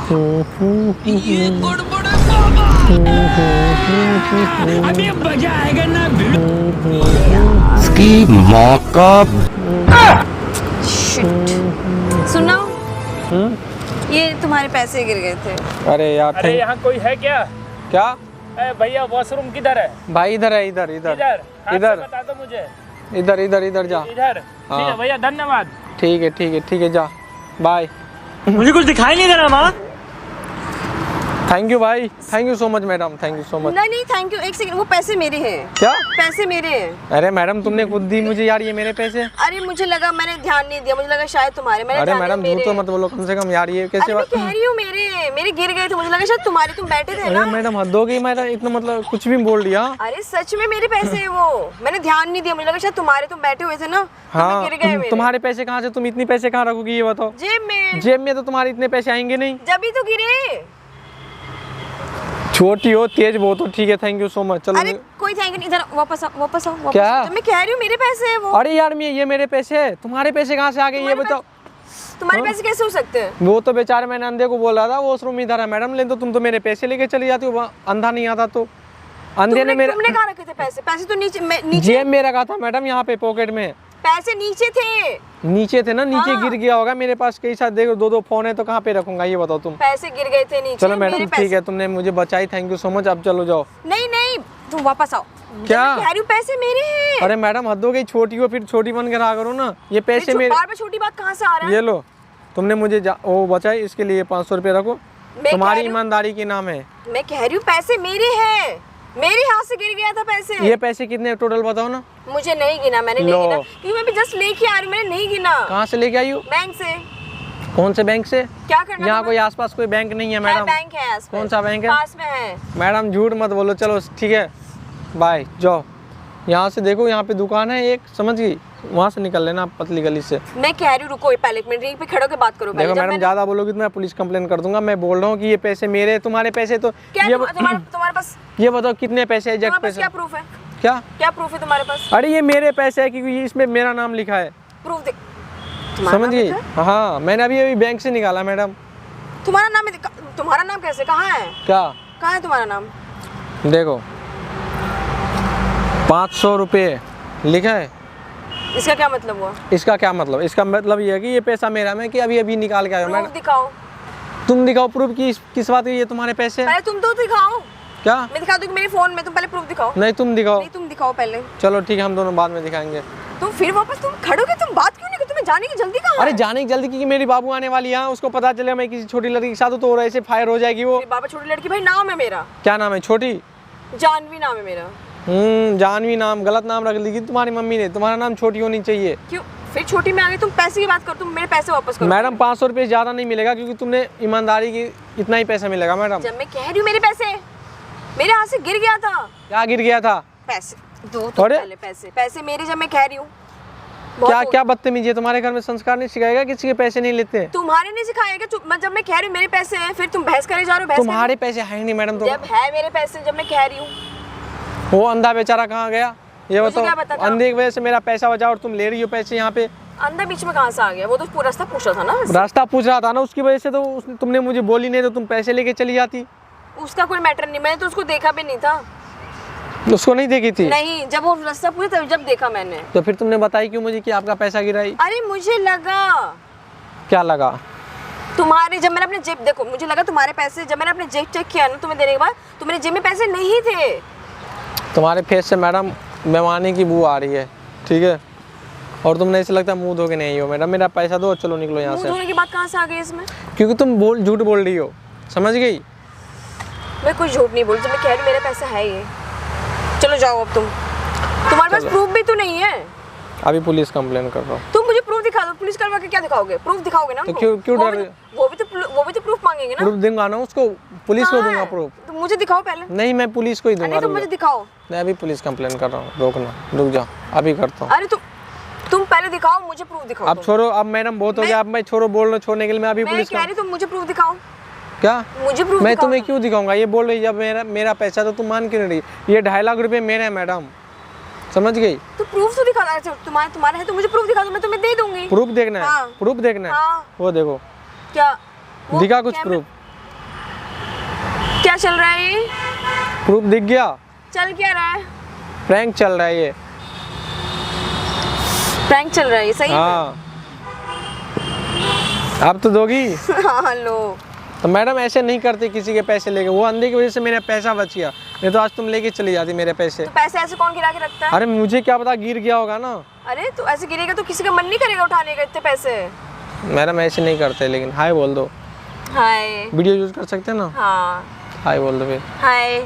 ये गड़बड़ है बाबा। अभी मजा आएगा ना इसकी माँ का। सुनो, ये तुम्हारे पैसे गिर गए थे। अरे यार अरे यहाँ कोई है क्या? क्या भैया वॉशरूम किधर है? भाई इधर है, इधर इधर इधर हाथ से इधर बता दो मुझे। इधर इधर इधर जा। इधर ठीक है हाँ। भैया, धन्यवाद। ठीक है ठीक है ठीक है, जा बाय। मुझे कुछ दिखाई नहीं दे रहा माँ। थैंक यू भाई, thank you so much madam, thank you so much. नहीं नहीं थैंक यू, एक सेकंड, वो पैसे मेरे हैं। क्या पैसे मेरे हैं। अरे मैडम तुमने खुद दी मुझे यार ये मेरे पैसे। अरे मुझे लगा, मैंने ध्यान नहीं दिया, मुझे लगा शायद तुम्हारे। मैंने अरे ध्यान मैडम दिया झूठ तो मेरे। मत बोलो कम से कम यार, ये कैसे अरे मैं बात। कह रही हूँ मेरे गिर गए थे, मुझे लगा शायद तुम्हारे, तुम बैठे थे अरे ना। मैडम हद हो गई, मैडम इतना मतलब कुछ भी बोल दिया। अरे सच में मेरे पैसे हैं वो, मैंने ध्यान नहीं दिया, मुझे लगा शायद तुम्हारे, तुम बैठे हुए थे ना। हाँ गिर गए मेरे। तुम्हारे पैसे कहाँ से, तुम इतने पैसे कहाँ रखोगी ये बताओ। जेब में। जेब में तो तुम्हारे इतने पैसे आएंगे नहीं। जब ही तो गिरे। छोटी हो तेज बहुत हो, ठीक है थैंक यू सो मच। चलो अरे कोई थैंक यू नहीं, इधर वापस आओ, वापस आओ, वापस क्या? आओ। जब मैं कह रही हूँ मेरे पैसे हैं वो। अरे यार ये मेरे पैसे है, तुम्हारे पैसे कहाँ से आ गए ये बताओ। तुम्हारे पैसे कैसे हो सकते हैं? वो तो बेचारे मैंने अंधे को बोल रहा था वॉशरूम इधर है मैडम, लेकिन तो तुम तो मेरे पैसे लेके चली जाती हो, अंधा नहीं आता तो। अंधे ने मेरे, तुमने कहाँ रखे थे पैसे? पैसे तो नीचे जेब में रखा था मैडम, यहाँ पे पॉकेट में। पैसे नीचे थे। नीचे थे ना, नीचे हाँ। गिर गया होगा मेरे पास कई साथ, देखो दो फोन है तो कहाँ पे रखूंगा ये बताओ तुम। पैसे गिर गए थे नीचे। चलो मैडम मेरे ठीक है, तुमने मुझे बचाई, थैंक यू सो मच। अब चलो जाओ। नहीं नहीं तुम वापस आओ। क्या? मैं कह रही हूँ पैसे मेरे हैं। अरे मैडम हद हो गई, छोटी हो फिर छोटी बन के रहा करो ना, ये पैसे मेरे। बार बार छोटी बात कहाँ से आ रहा है? ये लो, तुमने मुझे वो बचाई, इसके लिए 500 रुपये रखो, तुम्हारी ईमानदारी के नाम है। मैं कह रही हूँ पैसे मेरे हैं, मेरे हाथ से गिर गया था पैसे। ये पैसे कितने टोटल बताओ ना। मुझे नहीं गिना, मैंने नहीं गिना, क्योंकि मैं भी जस्ट लेके आ रही हूँ, मैंने नहीं गिना। कहाँ से लेके आई हो? बैंक से। कौन से बैंक से? क्या करना? यहाँ कोई आसपास कोई बैंक नहीं है मैडम? बैंक है आसपास। कौन सा बैंक है? पास में है। मैडम झूठ मत बोलो, चलो ठीक है बाय, जाओ। यहाँ से देखो, यहाँ पे दुकान है एक, समझ गई, वहाँ से निकल लेना पतली गली से। मैं कह रही हूँ रुको पहले एक मिनट, यहीं पे खड़े होकर बात करो। देखो मैडम ज्यादा बोलोगी तो मैं पुलिस कंप्लेन कर दूंगा। मैं बोल रहा हूँ कि ये पैसे मेरे, तुम्हारे पैसे तो तुम्हारे पास ये बताओ कितने पैसे है, एग्जैक्ट पैसे क्या प्रूफ है? क्या प्रूफ है तुम्हारे पास? अरे ये मेरे पैसे है क्योंकि इसमें मेरा नाम लिखा है। प्रूफ दे। समझ गई? हाँ मैंने अभी बैंक से निकाला मैडम। तुम्हारा नाम है? तुम्हारा नाम कैसे, कहाँ है? क्या कहाँ है तुम्हारा नाम? देखो 500 रुपये लिखा है। इसका क्या मतलब हुआ? इसका क्या मतलब? इसका मतलब ये है कि ये पैसा मेरा, मैं कि अभी अभी निकाल के आया हूँ। प्रूफ दिखाओ। तुम दिखाओ प्रूफ की, किस बात की ये तुम्हारे पैसे? पहले तुम तो दिखाओ। क्या? मैं दिखा दूंगी मेरे फोन में, तुम पहले प्रूफ दिखाओ। नहीं तुम दिखाओ। नहीं तुम दिखाओ पहले। चलो ठीक है, हम दोनों बाद में दिखाएंगे। तुम फिर वापस तुम खड़ोगे, तुम बात क्यों नहीं करते? तुम्हें जाने की जल्दी कहाँ है? अरे जाने की जल्दी क्योंकि मेरी बाबू आने वाली है, उसको पता चले मैं किसी छोटी लड़की के साथ हूं तो ऐसे फायर हो जाएगी वो। बाबा छोटी लड़की, भाई नाम है मेरा। क्या नाम है? छोटी? जानवी नाम है मेरा। जानवी नाम गलत नाम रख ली तुम्हारी मम्मी ने, तुम्हारा नाम छोटी होनी चाहिए। क्यों फिर छोटी में आ गई? तुम पैसे की बात करो, तुम मेरे पैसे वापस करो। मैडम 500 रुपये ज्यादा नहीं मिलेगा क्योंकि तुमने ईमानदारी की, इतना ही पैसा मिलेगा मैडम। जब मैं कह रही हूँ मेरे पैसे, मेरे हाथ से गिर गया था। क्या गिर गया था? पैसे दो तो पहले, पैसे मेरे, जब मैं कह रही हूँ। क्या बदतमीजी है तुम्हारे घर में? संस्कार नहीं सिखाएगा, किसी के पैसे नहीं लेते? तुम्हारे नहीं सिखाएगा? जब मैं कह रही हूँ मेरे पैसे हैं, फिर तुम बहस करे जा रहे हो। तुम्हारे पैसे है नहीं मैडम। जब है मेरे पैसे, जब मैं कह रही हूँ। वो अंधा बेचारा कहाँ गया ये बताओ? बताता? अंधे की वजह से मेरा पैसा बचा और तुम ले रही हो पैसे यहाँ पे। अंधा बीच में कहाँ से आ गया? वो तो पूरा रास्ता पूछ रहा था ना। रास्ता पूछ रहा था ना, उसकी वजह से तो तुमने मुझे बोली नहीं तो तुम पैसे लेके चली जाती। उसका कोई मैटर नहीं, मैंने तो उसको देखा भी नहीं था। उसको नहीं देखी थी? नहीं, जब वो रास्ता पूछा तब जब देखा मैंने। तो फिर तुमने बताई क्यों मुझे कि आपका पैसा गिराई? अरे मुझे लगा। क्या लगा? तुम्हारे, जब मैंने अपने जेब, देखो मुझे लगा तुम्हारे पैसे, जब मैंने अपने जेब चेक किया ना तुम्हें देने के बाद, तो मेरे जेब में पैसे नहीं थे। तुम्हारे फेस से मैडम बेईमानी की बू आ रही है, ठीक है? और तुमने ऐसे लगता है मुंह धो के नहीं हो मैडम। मेरा पैसा दो, चलो निकलो यहाँ से। मुंह धोने की बात कहाँ से आ गई इसमें? क्योंकि तुम झूठ बोल रही हो, समझ गई? मैं कुछ झूठ नहीं बोल रही, जब मैं कह रही हूँ मेरे पैसे है ये। चलो जाओ अब तुम, तुम्हारे पास प्रूफ भी तो नहीं है। अभी पुलिस कंप्लेन कर रहा हूँ। तुम मुझे प्रूफ दिखा दो। पुलिस करवा के क्या दिखाओगे? प्रूफ दिखाओगे ना? तो क्यों डर रहे? वो भी तो प्रूफ मांगेंगे ना। प्रूफ दूंगा ना उसको, पुलिस को दूंगा प्रूफ। तो मुझे दिखाओ पहले। नहीं मैं पुलिस को ही दूंगा। तुम मुझे दिखाओ। मैं अभी पुलिस कंप्लेन कर रहा हूँ, रोकना, रुक जाओ अभी करता हूँ। अरे तुम पहले दिखाओ, मुझे प्रूफ दिखाओ। अब छोड़ो, अब मैडम बहुत हो गया, अब मैं छोड़ो बोल रहा हूँ छोड़ने के लिए। मैं अभी पुलिस कह रही तुम मुझे प्रूफ दिखाओ। क्या? मुझे प्रूफ मैं तुम्हें क्यों दिखाऊंगा? ये बोल रही जब मेरा पैसा, तो तुम मान क्यों नहीं रही? ये 2.5 लाख रुपए मेरे हैं मैडम, समझ गई? तो प्रूफ तो दिखा। तुम्हारे है तो मुझे प्रूफ दिखा दो, मैं तुम्हें दे दूंगी। प्रूफ देखना है? हाँ। प्रूफ देखना है? हाँ। वो देखो। क्या? दिखा कुछ प्रूफ? क्या चल रहा है ये? प्रूफ दिख गया? चल क्या रहा है? प्रैंक चल रहा है ये। प्रैंक चल रहा है ये, सही है? हाँ, आप तो दोगी? हाँ लो। तो मैडम ऐसे नहीं करते किसी के पैसे लेके, वो अंधे की वजह से मेरा पैसा बच गया, नहीं तो आज तुम लेके चली जाती मेरे पैसे। तो पैसे ऐसे कौन गिरा के रखता है? अरे मुझे क्या पता, गिर गया होगा ना। अरे तो ऐसे गिरेगा तो किसी का मन नहीं करेगा उठाने का इतने पैसे। मैडम ऐसे नहीं करते, लेकिन हाय बोल दो। हाय। वीडियो यूज कर सकते हैं ना? हाँ हाय बोल दो फिर। हाय।